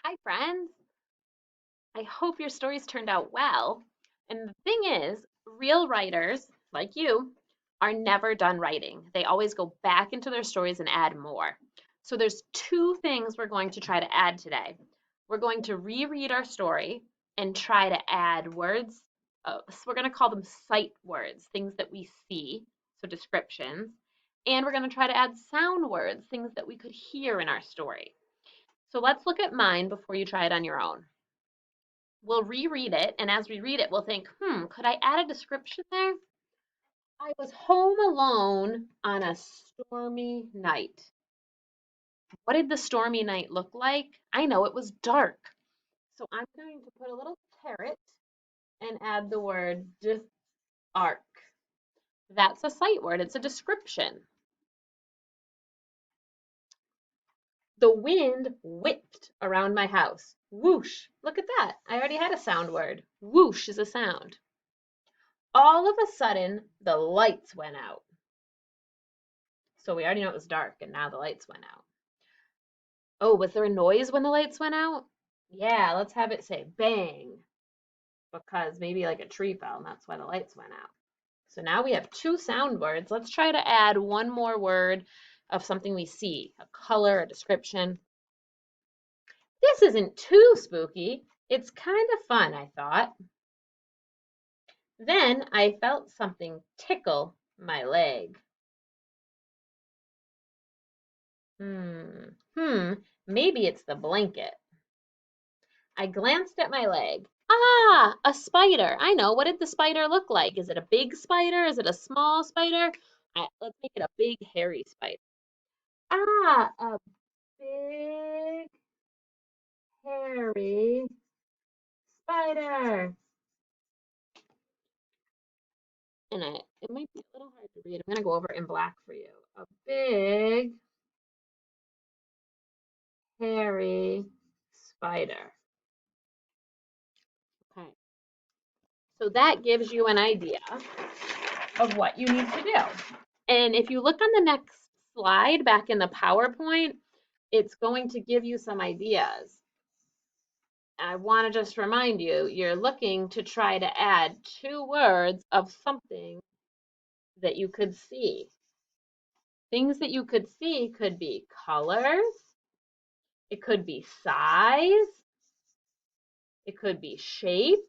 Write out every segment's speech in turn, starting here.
Hi, friends. I hope your stories turned out well. And the thing is, real writers, like you, are never done writing. They always go back into their stories and add more. So there's two things we're going to try to add today. We're going to reread our story and try to add words. So we're going to call them sight words, things that we see, so descriptions. And we're going to try to add sound words, things that we could hear in our story. So let's look at mine before you try it on your own. We'll reread it, and as we read it, we'll think, could I add a description there? I was home alone on a stormy night. What did the stormy night look like? I know it was dark. So I'm going to put a little caret and add the word arc. That's a sight word, it's a description. The wind whipped around my house. Whoosh. Look at that. I already had a sound word. Whoosh is a sound. All of a sudden, the lights went out. So we already know it was dark and now the lights went out. Oh, was there a noise when the lights went out? Yeah, let's have it say bang because maybe like a tree fell and that's why the lights went out. So now we have two sound words. Let's try to add one more word of something we see, a color, a description. This isn't too spooky. It's kind of fun, I thought. Then I felt something tickle my leg. Maybe it's the blanket. I glanced at my leg. Ah, a spider. I know. What did the spider look like? Is it a big spider? Is it a small spider? Let's make it a big hairy spider. Ah, a big hairy spider. And it might be a little hard to read. I'm going to go over it in black for you. A big hairy spider. Okay. So that gives you an idea of what you need to do. And if you look on the next slide back in the PowerPoint, it's going to give you some ideas. I want to just remind you, you're looking to try to add two words of something that you could see. Things that you could see could be colors, it could be size, it could be shape,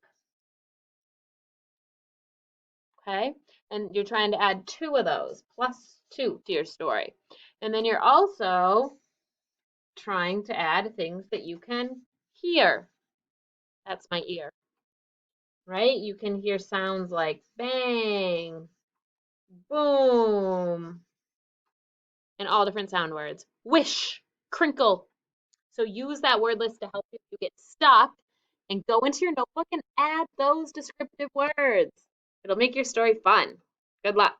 okay? And you're trying to add two of those, plus two to your story. And then you're also trying to add things that you can hear. That's my ear, right? You can hear sounds like bang, boom, and all different sound words. Wish, crinkle. So use that word list to help you if you get stuck and go into your notebook and add those descriptive words. It'll make your story fun. Good luck.